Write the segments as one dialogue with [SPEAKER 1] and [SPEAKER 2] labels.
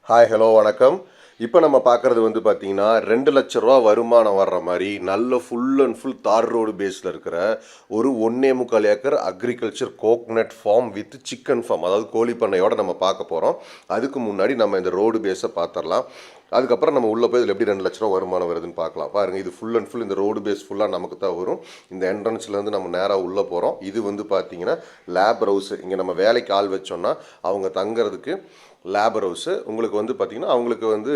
[SPEAKER 1] Hi hello வணக்கம். இப்போ நம்ம பார்க்குறது வந்து பார்த்தீங்கன்னா 2,00,000 வருமானம் வர்ற மாதிரி நல்ல full and full tar road பேஸில் இருக்கிற ஒரு 1.25 acre agriculture coconut farm with chicken farm, அதாவது கோழி பண்ணையோடு நம்ம பார்க்க போகிறோம். அதுக்கு முன்னாடி நம்ம இந்த ரோடு பேஸை பார்த்துடலாம். அதுக்கப்புறம் நம்ம உள்ளே போய் இதில் எப்படி 2,00,000 வருமானம் வருதுன்னு பார்க்கலாம். பாருங்கள், இது ஃபுல் அண்ட் ஃபுல் இந்த ரோடு பேஸ் ஃபுல்லாக நமக்கு தான் வரும். இந்த என்ட்ரன்ஸ்லேருந்து நம்ம நேராக உள்ளே போகிறோம். இது வந்து பார்த்தீங்கன்னா லேபர் ஹவுஸு. இங்கே நம்ம வேலைக்கு ஆள் வச்சோன்னா அவங்க தங்குறதுக்கு லேபர் ஹவுஸு. உங்களுக்கு வந்து பார்த்திங்கன்னா அவங்களுக்கு வந்து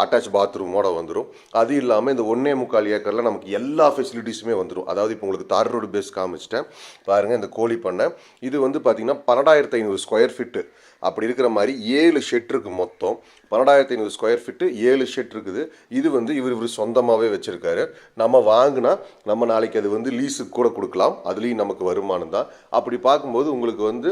[SPEAKER 1] அட்டாச் பாத்ரூமோட வந்துடும். அது இல்லாமல் இந்த 1.25 ஏக்கரில் நமக்கு எல்லா ஃபெசிலிட்டிஸுமே வந்துடும். அதாவது இப்போ உங்களுக்கு தார் ரோடு பேஸ் காமிச்சிட்டேன் பாருங்கள். இந்த கோழி பண்ணை இது வந்து பார்த்திங்கன்னா 12,500 ஸ்கொயர் ஃபீட்டு அப்படி இருக்கிற மாதிரி 7 ஷெட் இருக்குது. மொத்தம் 12,500 ஸ்கொயர் ஃபீட்டு 7 ஷெட் இருக்குது. இது வந்து இவர் சொந்தமாகவே வச்சுருக்காரு. நம்ம வாங்கினா நம்ம நாளைக்கு அது வந்து லீஸுக்கு கூட கொடுக்கலாம். அதுலேயும் நமக்கு வருமானம் தான். அப்படி பார்க்கும்போது உங்களுக்கு வந்து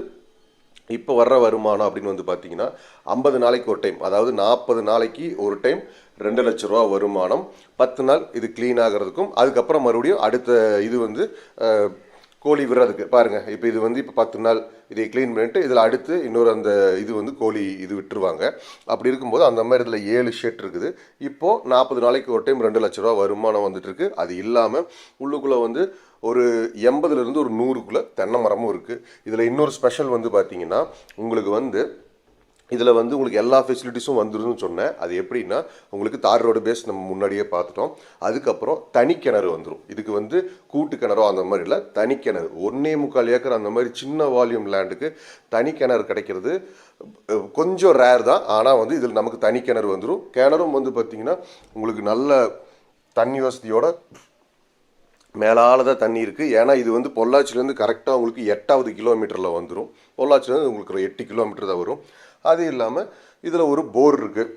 [SPEAKER 1] இப்போ வர்ற வருமானம் அப்படின்னு வந்து பார்த்தீங்கன்னா 50 நாளைக்கு ஒரு டைம், அதாவது 40 நாளைக்கு ஒரு டைம் 2,00,000 வருமானம். 10 நாள் இது க்ளீன் ஆகிறதுக்கும் அதுக்கப்புறம் மறுபடியும் அடுத்த இது வந்து கோழி விடுறதுக்கு பாருங்கள். இப்போ இது வந்து இப்போ 10 நாள் இதை க்ளீன் பண்ணிட்டு இதில் அடுத்து இன்னொரு அந்த இது வந்து கோழி இது விட்டுருவாங்க. அப்படி இருக்கும்போது அந்த மாதிரி இதில் 7 ஷெட் இருக்குது. இப்போது 40 நாளைக்கு ஒரு டைம் 2,00,000 வருமானம் வந்துட்டுருக்கு. அது இல்லாமல் உள்ளுக்குள்ளே வந்து ஒரு 80லேருந்து ஒரு 100க்குள்ளே தென்னை மரமும் இருக்குது. இதில் இன்னொரு ஸ்பெஷல் வந்து பார்த்திங்கன்னா உங்களுக்கு வந்து இதில் வந்து உங்களுக்கு எல்லா ஃபெசிலிட்டிஸும் வந்துடும்னு சொன்னேன். அது எப்படின்னா உங்களுக்கு தார் ரோடு பேஸ் நம்ம முன்னாடியே பார்த்துட்டோம். அதுக்கப்புறம் தனி கிணறு வந்துடும். இதுக்கு வந்து கூட்டு கிணறோ அந்த மாதிரி இல்லை, தனி கிணறு. 1.25 ஏக்கர் அந்த மாதிரி சின்ன வால்யூம் லேண்டுக்கு தனி கிணறு கிடைக்கிறது கொஞ்சம் ரேர் தான். ஆனால் வந்து இதில் நமக்கு தனி கிணறு வந்துடும். கிணறும் வந்து பார்த்திங்கன்னா உங்களுக்கு நல்ல தண்ணி வசதியோட மேலால் தான் தண்ணி இருக்குது. ஏன்னா இது வந்து பொள்ளாச்சிலேருந்து கரெக்டாக உங்களுக்கு 8வது கிலோமீட்டரில் வந்துடும். பொள்ளாச்சிலேருந்து உங்களுக்கு ஒரு 8 கிலோமீட்டர் தான் வரும். அது இல்லாமல் இதில் ஒரு போர் இருக்குது.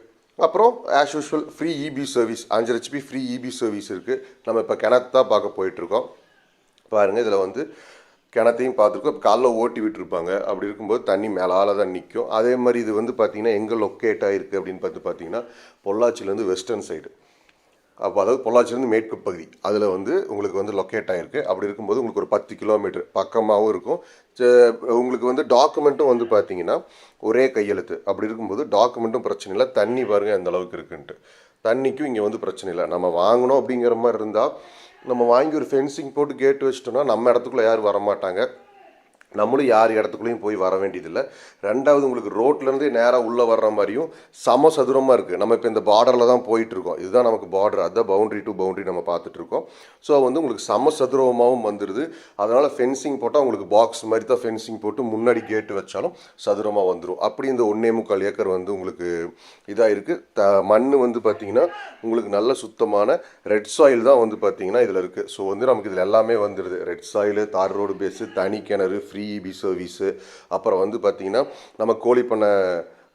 [SPEAKER 1] அப்புறம் as usual free EB service 5 HP free EB service இருக்குது. நம்ம இப்போ கிணத்தான் பார்க்க போயிட்டுருக்கோம். பாருங்கள், இதில் வந்து கிணத்தையும் பார்த்துருக்கோம். இப்போ காலைல ஓட்டி விட்டுருப்பாங்க. அப்படி இருக்கும்போது தண்ணி மேலால் தான் நிற்கும். அதே மாதிரி இது வந்து பார்த்திங்கன்னா எங்கே லொக்கேட் ஆகிருக்கு அப்படின்னு பார்த்தீங்கன்னா பொள்ளாச்சிலேருந்து வெஸ்டர்ன் சைடு, அப்போ அதாவது பொள்ளாச்சிலேருந்து மேற்கு பகுதி அதில் வந்து உங்களுக்கு வந்து லொக்கேட் ஆகிருக்கு. அப்படி இருக்கும்போது உங்களுக்கு ஒரு 10 கிலோமீட்டர் பக்கமாகவும் இருக்கும். உங்களுக்கு வந்து டாக்குமெண்ட்டும் வந்து பார்த்தீங்கன்னா ஒரே கையெழுத்து. அப்படி இருக்கும்போது டாக்குமெண்ட்டும் பிரச்சனை இல்லை. தண்ணி பாருங்கள் எந்த அளவுக்கு இருக்குன்ட்டு. தண்ணிக்கும் இங்கே வந்து பிரச்சனை இல்லை. நம்ம வாங்கணும் அப்படிங்கிற மாதிரி இருந்தால் நம்ம வாங்கி ஒரு ஃபென்சிங் போட்டு கேட்டு வச்சிட்டோம்னா நம்ம இடத்துக்குள்ளே யாரும் வரமாட்டாங்க. நம்மளும் யார் இடத்துக்குள்ளேயும் போய் வர வேண்டியதில்லை. ரெண்டாவது உங்களுக்கு ரோட்லேருந்தே நேராக உள்ளே வர்ற மாதிரியும் சம சதுரமாக இருக்குது. நம்ம இப்போ இந்த பார்டரில் தான் போயிட்டுருக்கோம். இதுதான் நமக்கு பார்டர், அதுதான் பவுண்ட்ரி டு பவுண்ட்ரி நம்ம பார்த்துட்ருக்கோம். ஸோ வந்து உங்களுக்கு சம சதுரமாகவும் வந்துடுது. அதனால் ஃபென்சிங் போட்டால் உங்களுக்கு பாக்ஸ் மாதிரி தான் ஃபென்சிங் போட்டு முன்னாடி கேட்டு வச்சாலும் சதுரமாக வந்துடும். அப்படி இந்த 1.25 ஏக்கர் வந்து உங்களுக்கு இதாக இருக்குது. மண் வந்து பார்த்திங்கன்னா உங்களுக்கு நல்ல சுத்தமான ரெட் சாயில் தான் வந்து பார்த்திங்கன்னா இதில் இருக்குது. ஸோ வந்து நமக்கு இதில் எல்லாமே வந்துடுது. ரெட் சாயில், தார் ரோடு பேஸு, தனி கிணறு, ஃப்ரீ இபி சர்வீஸு, அப்புறம் வந்து பார்த்திங்கன்னா நம்ம கோழி பண்ண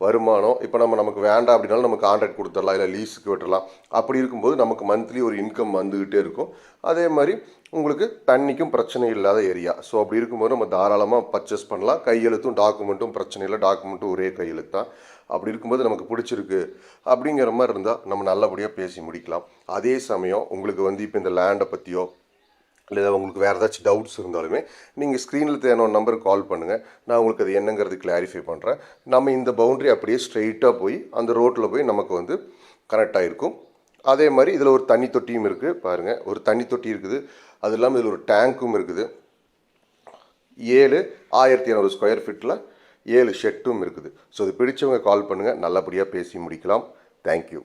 [SPEAKER 1] வருமானம். இப்போ நமக்கு வேண்டாம் அப்படின்னாலும் நம்ம கான்ட்ராக்ட் கொடுத்துடலாம், இல்லை லீஸுக்கு விட்டுடலாம். அப்படி இருக்கும்போது நமக்கு மந்த்லி ஒரு இன்கம் வந்துக்கிட்டே இருக்கும். அதே மாதிரி உங்களுக்கு தண்ணிக்கும் பிரச்சனை இல்லாத ஏரியா. ஸோ அப்படி இருக்கும்போது நம்ம தாராளமாக பர்ச்சேஸ் பண்ணலாம். கையெழுத்தும் டாக்குமெண்ட்டும் பிரச்சனை இல்லை. டாக்குமெண்ட்டும் ஒரே கையெழுத்து தான். அப்படி இருக்கும்போது நமக்கு பிடிச்சிருக்கு அப்படிங்கிற மாதிரி இருந்தால் நம்ம நல்லபடியாக பேசி முடிக்கலாம். அதே சமயம் உங்களுக்கு வந்து இப்போ இந்த லேண்டை பற்றியோ இல்லை உங்களுக்கு வேறு ஏதாச்சும் டவுட்ஸ் இருந்தாலுமே நீங்கள் ஸ்க்ரீனில் தேவையான நம்பருக்கு கால் பண்ணுங்கள். நான் உங்களுக்கு அது என்னங்கிறது கிளாரிஃபை பண்ணுறேன். நம்ம இந்த பவுண்ட்ரி அப்படியே ஸ்ட்ரெயிட்டாக போய் அந்த ரோட்டில் போய் நமக்கு வந்து கனெக்ட் ஆகிருக்கும். அதே மாதிரி இதில் ஒரு தண்ணி தொட்டியும் இருக்குது. பாருங்கள், ஒரு தண்ணி தொட்டி இருக்குது. அது இல்லாமல் இதில் ஒரு டேங்க்கும் இருக்குது. 1,200 ஸ்கொயர் ஃபீட்டில் 7 ஷெட்டும் இருக்குது. ஸோ இது பிடிச்சவங்க கால் பண்ணுங்கள். நல்லபடியாக பேசி முடிக்கலாம். தேங்க்யூ.